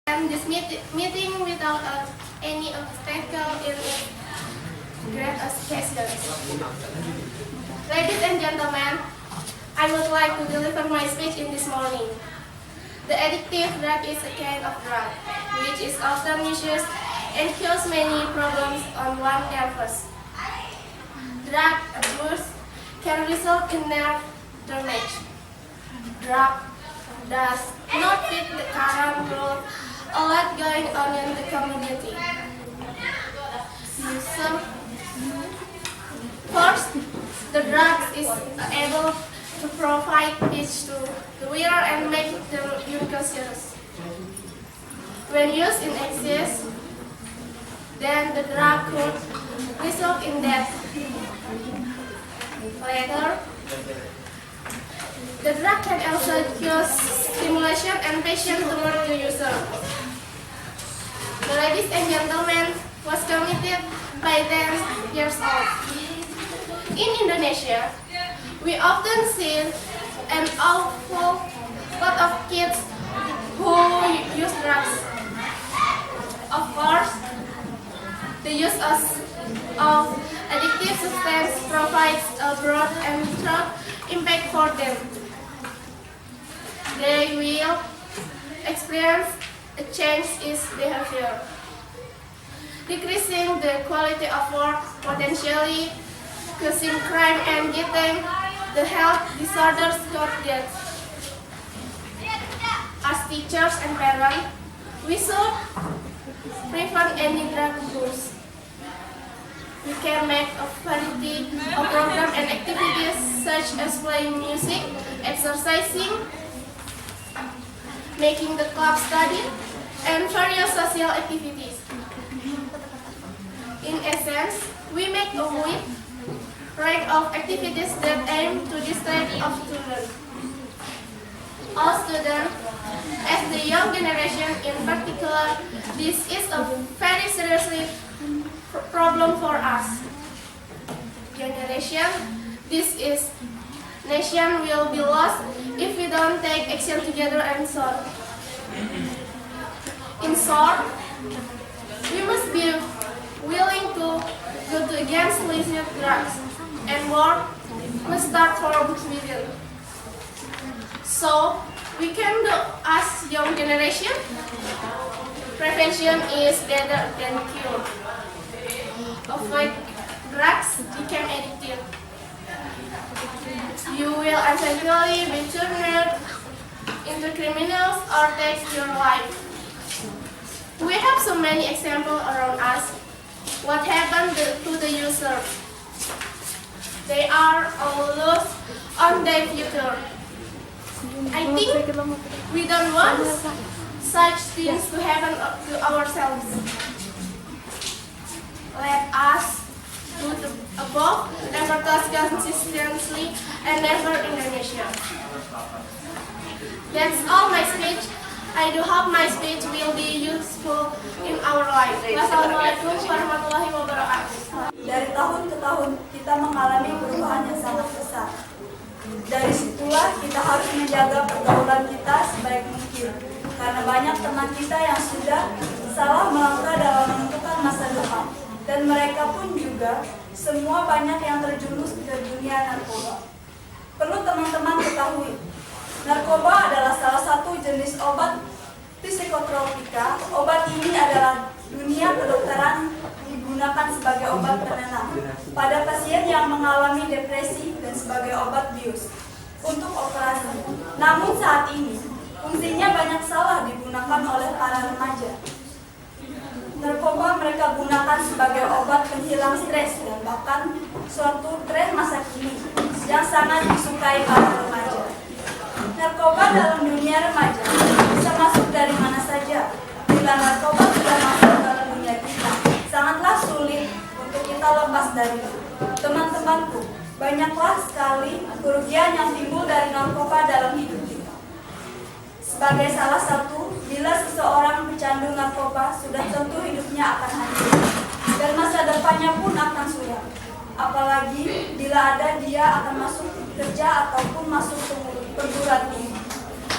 And this meeting without any obstacle in great occasions. Ladies and gentlemen, I would like to deliver my speech in this morning. The addictive drug is a kind of drug which is often misused and causes many problems on one nervous. Drug abuse can result in nerve damage. Drug does not fit the current rule. A lot going on in the community. First, the drug is able to provide peace to the wearer and make them unconscious. When used in excess, then the drug could result in death. Later, the drug can also cause stimulation and passion toward the user. The ladies and gentlemen was committed by 10 years old. In Indonesia, we often see an awful lot of kids who use drugs. Of course, the use of addictive substance provides a broad and strong impact for them. They will experience a change in behavior, decreasing the quality of work, potentially causing crime and getting the health disorders caused death. As teachers and parents, we should prevent any drug abuse. We can make a variety of programs and activities such as playing music, exercising, making the club study, and various social activities. In essence, we make a wide range of activities that aim to distract of students. All students, as the young generation in particular, this is a very serious problem for us. This nation will be lost if we don't take action together and solve. In short, we must be willing to go against illicit drugs, and work must start from within. So, we can do as young generation, prevention is better than cure. Avoid drugs become addictive. You will eventually be turned into criminals or take your life. We have so many examples around us. What happened to the user? They are all lost on their future. I think we don't want such things to happen to ourselves. Let us do the above, never touch consistently, and never Indonesia. That's all my speech. I do hope my speech will be useful in our life. Wassalamualaikum warahmatullahi wabarakatuh. Dari tahun ke tahun kita mengalami perubahan yang sangat besar. Dari situlah kita harus menjaga pergaulan kita sebaik mungkin. Karena banyak teman kita yang sudah salah melangkah dalam menentukan masa depan. Dan mereka pun juga semua banyak yang terjerumus ke dunia narkoba. Perlu teman-teman ketahui, narkoba adalah salah satu jenis obat psikotropika. Obat ini adalah dunia kedokteran digunakan sebagai obat penenang pada pasien yang mengalami depresi dan sebagai obat bius untuk operasi. Namun saat ini, fungsinya banyak salah digunakan oleh para remaja. Narkoba mereka gunakan sebagai obat penghilang stres dan bahkan suatu tren masa kini yang sangat disukai para remaja. Narkoba dalam dunia remaja bisa masuk dari mana saja. Bila narkoba sudah masuk dalam dunia kita, sangatlah sulit untuk kita lepas dari itu. Teman-temanku, banyaklah sekali kerugian yang timbul dari narkoba dalam hidup kita. Sebagai salah satu, bila seseorang pecandu narkoba, sudah tentu hidupnya akan hancur dan masa depannya pun akan suram. Apalagi bila ada dia akan masuk kerja ataupun masuk perguruan tinggi.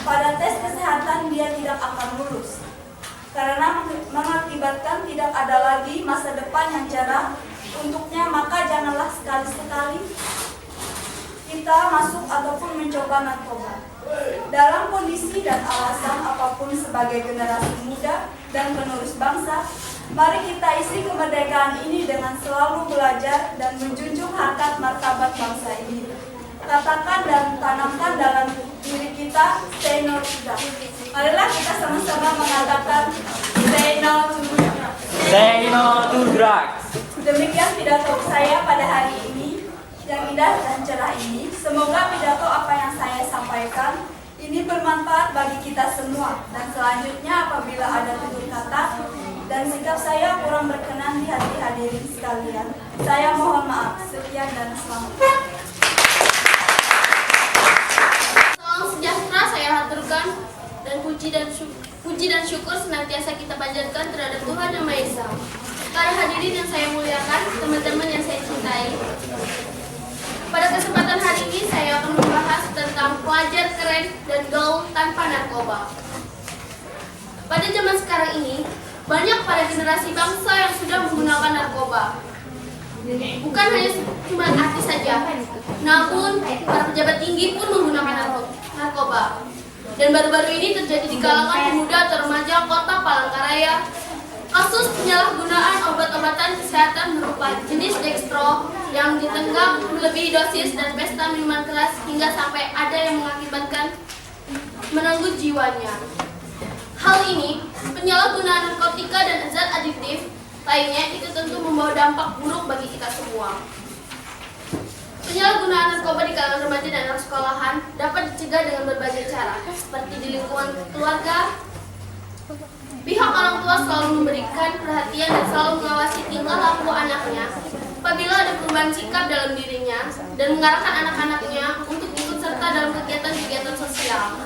Pada tes kesehatan dia tidak akan lulus. karena mengakibatkan tidak ada lagi masa depan yang cerah untuknya, maka janganlah sekali-sekali kita masuk ataupun mencoba narkoba. Dalam kondisi dan alasan apapun sebagai generasi muda dan penerus bangsa, mari kita isi kemerdekaan ini dengan selalu belajar dan menjunjung harkat martabat bangsa ini. Katakan dan tanamkan dalam diri kita say no to drugs. Marilah kita sama-sama mengatakan say no to drugs. Say no to drugs. Demikian pidato saya pada hari ini yang indah dan cerah ini. Semoga pidato apa yang saya sampaikan ini bermanfaat bagi kita semua. Dan selanjutnya apabila ada tutur kata dan sikap saya kurang berkenan di hati hadirin sekalian, saya mohon maaf. Sekian dan selamat. Salam sejahtera saya haturkan dan puji dan syukur senantiasa kita panjatkan terhadap Tuhan Yang Maha Esa. Para hadirin yang saya muliakan, teman-teman yang saya cintai. Pada kesempatan hari ini saya akan membahas tentang pelajar keren dan gaul tanpa narkoba. Pada zaman sekarang ini, banyak pada generasi bangsa yang sudah menggunakan narkoba. Bukan hanya cuma artis saja, namun para pejabat tinggi pun menggunakan narkoba. Dan baru-baru ini terjadi di kalangan pemuda atau remaja kota Palangkaraya, kasus penyalahgunaan obat-obatan kesehatan berupa jenis dextro yang ditenggak melebihi dosis dan pesta minuman keras hingga sampai ada yang mengakibatkan menenggut jiwanya. Hal ini, penyalahgunaan narkotika dan zat adiktif lainnya itu tentu membawa dampak buruk bagi kita semua. Penyalahgunaan narkoba di kalangan remaja dan anak sekolahan dapat dicegah dengan berbagai cara, seperti di lingkungan keluarga. Pihak orang tua selalu memberikan perhatian dan selalu mengawasi tingkah laku anaknya apabila ada perubahan sikap dalam dirinya dan mengarahkan anak-anaknya untuk ikut serta dalam kegiatan-kegiatan sosial.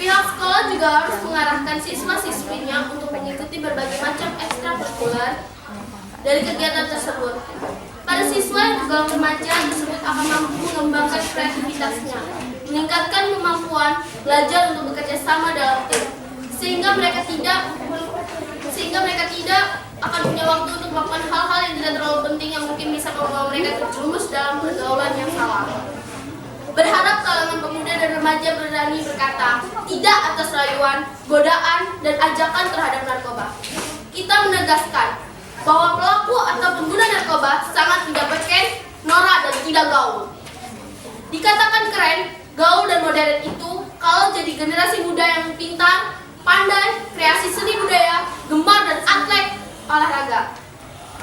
Pihak sekolah juga harus mengarahkan siswa-siswinya untuk mengikuti berbagai macam ekstrakurikuler dari kegiatan tersebut. Para siswa yang tergolong remaja tersebut akan mampu mengembangkan kreativitasnya, meningkatkan kemampuan belajar untuk bekerja sama dalam tim, sehingga mereka tidak akan punya waktu untuk melakukan hal-hal yang tidak terlalu penting yang mungkin bisa membawa mereka terjerumus dalam pergaulan yang salah. Berharap kalangan pemuda dan remaja berani berkata tidak atas rayuan, godaan, dan ajakan terhadap narkoba. Kita menegaskan bahwa pelaku atau pengguna narkoba sangat tidak beken, norak, dan tidak gaul. Dikatakan keren, gaul, dan modern itu kalau jadi generasi muda yang pintar, pandai, kreasi seni budaya, gemar dan atlet olahraga,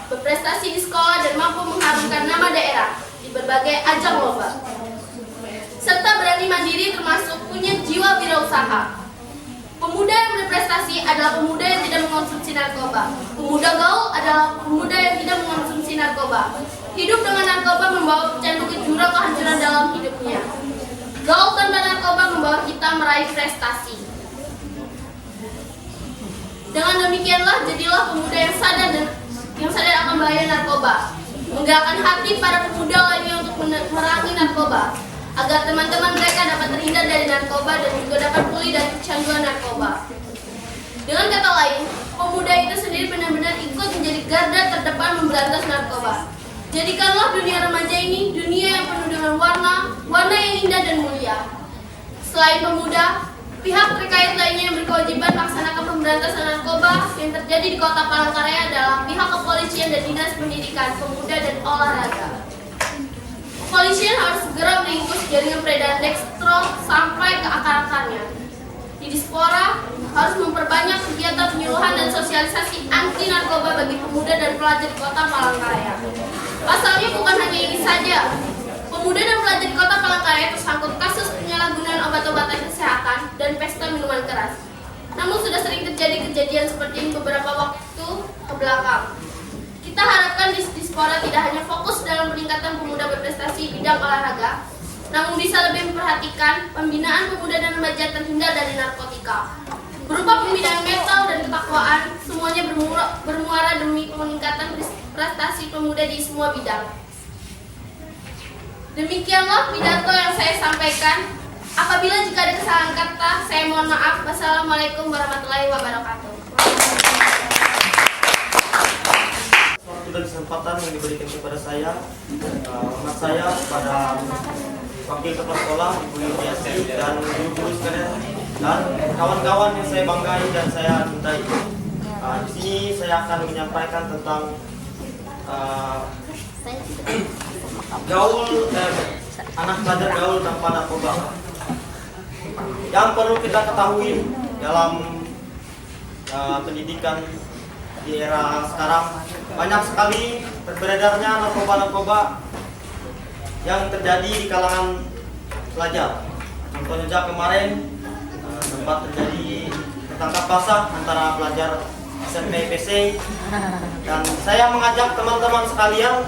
berprestasi di sekolah dan mampu mengharumkan nama daerah di berbagai ajang lomba, serta berani mandiri termasuk punya jiwa wirausaha. Pemuda yang berprestasi adalah pemuda yang tidak mengonsumsi narkoba. Pemuda gaul adalah pemuda yang tidak mengonsumsi narkoba. Hidup dengan narkoba membawa pecandu ke jurang kehancuran dalam hidupnya. Gaul tanpa narkoba membawa kita meraih prestasi. Dengan demikianlah jadilah pemuda yang sadar akan bahaya narkoba. Menggerakkan hati para pemuda lainnya untuk memerangi narkoba, agar teman-teman mereka dapat terhindar dari narkoba dan juga dapat pulih dari kecanduan narkoba. Dengan kata lain, pemuda itu sendiri benar-benar ikut menjadi garda terdepan memberantas narkoba. Jadikanlah dunia remaja ini dunia yang penuh dengan warna yang indah dan mulia. Selain pemuda, pihak terkait lainnya yang berkewajiban melaksanakan pemberantasan narkoba yang terjadi di Kota Palangkaraya adalah pihak kepolisian dan dinas pendidikan, pemuda dan olahraga. Kepolisian harus segera meringkus jaringan peredaran dextro sampai ke akar-akarnya. Di Dispora harus memperbanyak kegiatan penyuluhan dan sosialisasi anti narkoba bagi pemuda dan pelajar di Kota Palangkaraya. Pasalnya bukan hanya ini saja. Pemuda dan pelajar di Kota Palangkaraya tersangkut kasus penyalahgunaan obat-obatan kesehatan dan pesta minuman keras. Namun sudah sering terjadi kejadian seperti ini beberapa waktu ke belakang. Kita harapkan Dispora tidak hanya fokus dalam peningkatan pemuda berprestasi di bidang olahraga, namun bisa lebih memperhatikan pembinaan pemuda dan remaja terhindar dari narkotika. Berupa pembinaan mental dan ketakwaan, semuanya bermuara demi peningkatan prestasi pemuda di semua bidang. Demikianlah pidato yang saya sampaikan. Apabila jika ada kesalahan kata, saya mohon maaf. Wassalamualaikum warahmatullahi wabarakatuh. waktu dan kesempatan yang diberikan kepada saya. Hormat saya kepada Wakil Kepala Sekolah Ibu Yuniasi dan guru-guru sekalian dan kawan-kawan yang saya banggai dan saya cintai. Di sini saya akan menyampaikan tentang anak pelajar gaul tanpa narkoba. Yang perlu kita ketahui dalam pendidikan di era sekarang, banyak sekali beredarnya narkoba-narkoba yang terjadi di kalangan pelajar. Contohnya saja kemarin sempat terjadi tertangkap basah antara pelajar SMP PC, dan saya mengajak teman-teman sekalian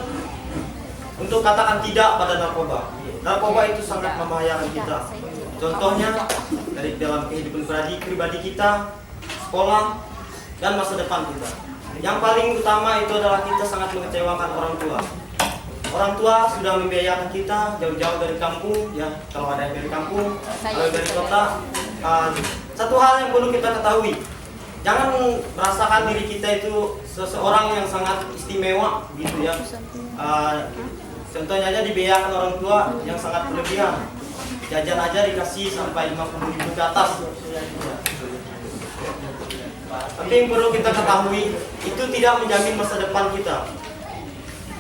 untuk katakan tidak pada narkoba. Narkoba itu sangat membahayakan kita. Contohnya dari dalam kehidupan pribadi kita, sekolah, dan masa depan kita. Yang paling utama itu adalah kita sangat mengecewakan orang tua. Orang tua sudah membiayakan kita jauh-jauh dari kampung, ya kalau ada yang dari kampung, kalau dari kota. Satu hal yang perlu kita ketahui, jangan merasakan diri kita itu seseorang yang sangat istimewa, gitu ya. Contohnya aja dibiayakan orang tua yang sangat berlebihan. Jajan aja dikasih sampai 50.000 ke atas. Tapi yang perlu kita ketahui, itu tidak menjamin masa depan kita.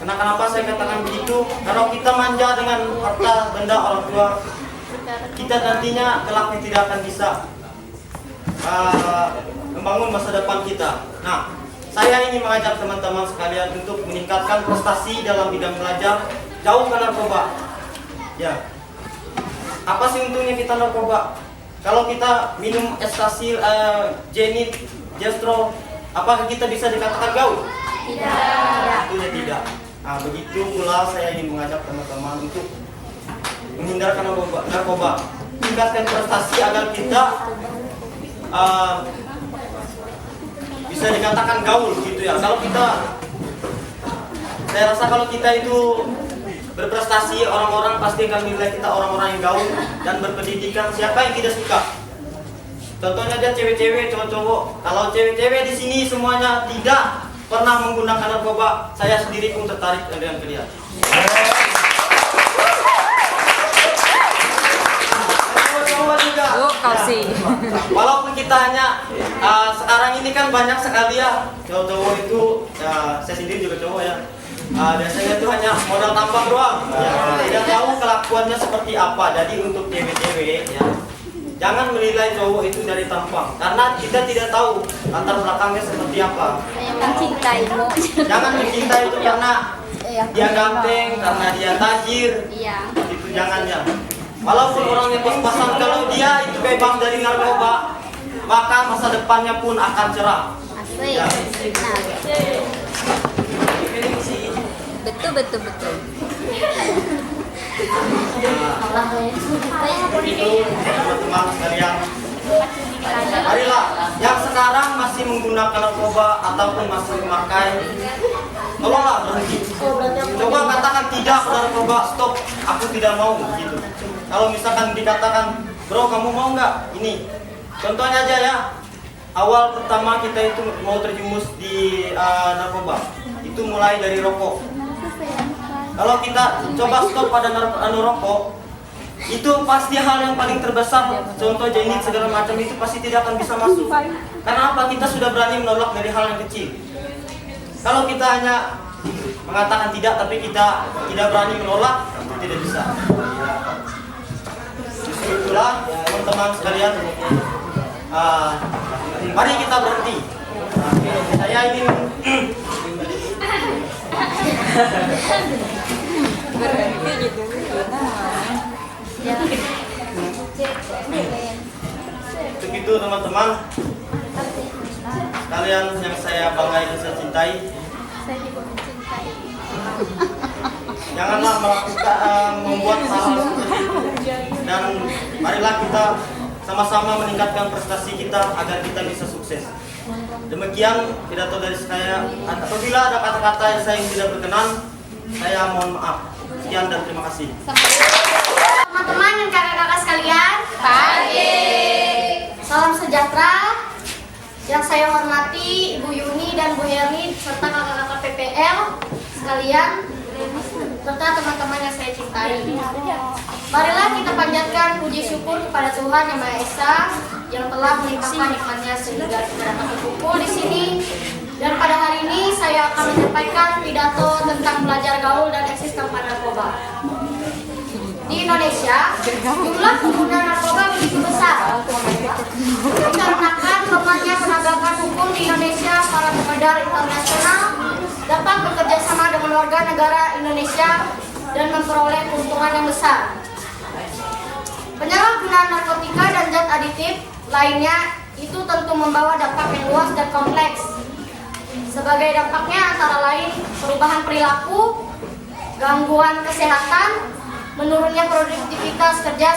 Karena kenapa saya katakan begitu? Kalau kita manja dengan harta benda orang tua, kita nantinya kelaknya tidak akan bisa membangun masa depan kita. Nah, saya ingin mengajak teman-teman sekalian untuk meningkatkan prestasi dalam bidang belajar, jauhkan narkoba. Ya, apa sih untungnya kita narkoba? Kalau kita minum ekstasi, jenit, jestro, apakah kita bisa dikatakan gaul? Tidak. Tentunya tidak. Nah, begitu pula saya ingin mengajak teman-teman untuk menghindarkan narkoba, tingkatkan prestasi agar kita bisa dikatakan gaul, gitu ya. Kalau kita, saya rasa kalau kita itu berprestasi, orang-orang pasti akan menilai kita orang-orang yang gaul dan berpendidikan. Siapa yang tidak suka? Contohnya aja cewek-cewek, cowok-cowok. Kalau cewek-cewek di sini semuanya tidak pernah menggunakan narkoba, saya sendiri pun tertarik dengan kalian. Cowok-cowok juga. Walaupun kita hanya sekarang ini kan banyak sekali ya cowok-cowok itu, saya sendiri juga cowok ya. Biasanya itu hanya modal tampang doang. Ya, tidak tahu kelakuannya seperti apa. Jadi untuk cewek-cewek ya, jangan menilai cowok itu dari tampang, karena kita tidak tahu latar belakangnya seperti apa. Mencintaimu. Jangan mencintai itu karena dia ganteng, karena dia tajir. Iya. Itu jangannya. Walaupun orangnya pas-pasan, kalau dia itu bebas dari narkoba, maka masa depannya pun akan cerah. Asli. Ya. Betul. Begitu teman-teman sekalian, marilah yang sekarang masih menggunakan narkoba ataupun masih memakai, tolonglah berhenti. Coba katakan tidak pada narkoba, stop, aku tidak mau, gitu. Kalau misalkan dikatakan, bro kamu mau nggak ini, contohnya aja ya, awal pertama kita itu mau terjumus di narkoba, itu mulai dari rokok. Kalau kita coba stop pada rokok, itu pasti hal yang paling terbesar, contoh jenit segala macam itu pasti tidak akan bisa masuk. Karena apa? Kita sudah berani menolak dari hal yang kecil. Kalau kita hanya mengatakan tidak, tapi kita tidak berani menolak, itu tidak bisa. Justru itulah teman-teman sekalian, mari kita berhenti. Saya ingin Berhenti gitu. begitu teman-teman kalian yang saya banggai dan saya cintai. Saya juga mencintai. Janganlah melakukan membuat hal seperti itu, dan marilah kita sama-sama meningkatkan prestasi kita agar kita bisa sukses. Demikian pidato dari saya. Apabila ada kata-kata yang saya tidak berkenan, saya mohon maaf. Sekian dan terima kasih. Teman-teman dan kakak-kakak sekalian, Pagi. salam sejahtera. Yang saya hormati Ibu Yuni dan Bu Herni serta kakak-kakak PPL sekalian serta teman-teman yang saya cintai. Marilah kita panjatkan puji syukur kepada Tuhan Yang Maha Esa yang telah melimpahkan nikmatnya sehingga kita dapat berkumpul di sini. Dan pada hari ini saya akan menyampaikan pidato tentang belajar gaul dan eksis tanpa narkoba. Di Indonesia, jumlah pengguna narkoba begitu besar. Dikarenakan lemahnya penegakan hukum di Indonesia, para pengedar internasional dapat bekerja sama dengan warga negara Indonesia dan memperoleh keuntungan yang besar. Penyalahgunaan narkotika dan zat aditif lainnya itu tentu membawa dampak yang luas dan kompleks. Sebagai dampaknya antara lain perubahan perilaku, gangguan kesehatan, menurunnya produktivitas kerja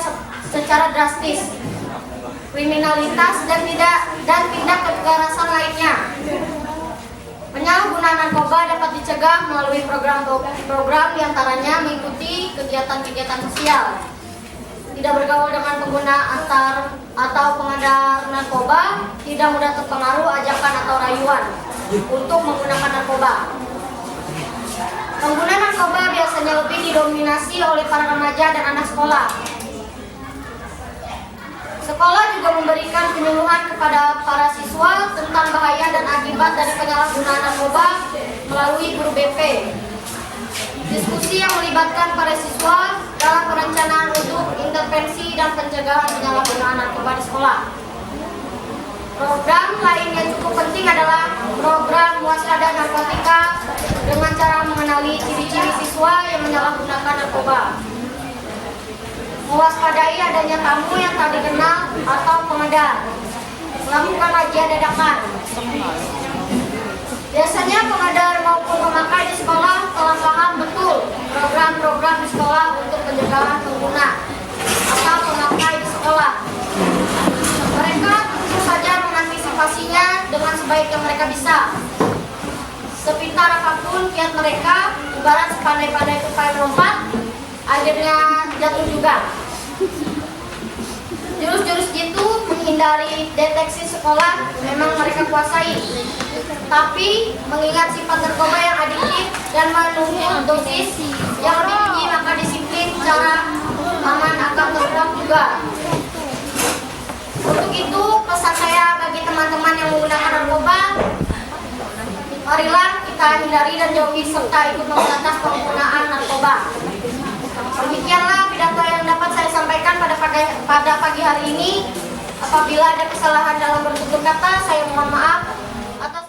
secara drastis, kriminalitas dan tindak kekerasan lainnya. Penyalahgunaan narkoba dapat dicegah melalui program diantaranya mengikuti kegiatan-kegiatan sosial, tidak bergaul dengan pengguna atau pengedar narkoba, tidak mudah terpengaruh ajakan atau rayuan untuk menggunakan narkoba. Pengguna narkoba biasanya lebih didominasi oleh para remaja dan anak sekolah. Sekolah juga memberikan penyuluhan kepada para siswa tentang bahaya dan akibat dari penyalahgunaan narkoba melalui guru BP. Diskusi yang melibatkan para siswa dalam perencanaan untuk intervensi dan pencegahan penyalahgunaan narkoba di sekolah. Program lain yang cukup penting adalah program waspada narkotika dengan cara mengenali ciri-ciri siswa yang menyalahgunakan narkoba. Mewaspadai adanya tamu yang tak dikenal atau pengedar. Melakukan razia dadakan. Biasanya pengedar maupun pemakai di sekolah telah paham betul program-program di sekolah untuk pencegahan pengguna atau pemakai di sekolah. Mereka tentu saja mengantisipasinya dengan sebaik yang mereka bisa. Sepintar apapun kiat mereka, ibarat sepandai-pandai tupai melompat, akhirnya jatuh juga. Jurus-jurus itu menghindari deteksi sekolah memang mereka kuasai. Tapi mengingat sifat narkoba yang adiktif dan menuntut dosis yang lebih tinggi, maka disiplin cara aman akan terkuat juga. Untuk itu pesan saya bagi teman-teman yang menggunakan narkoba, marilah kita hindari dan jauhi serta ikut memberantas penggunaan narkoba. Demikianlah pidato yang dapat saya sampaikan pada pagi hari ini. Apabila ada kesalahan dalam bertutur kata, saya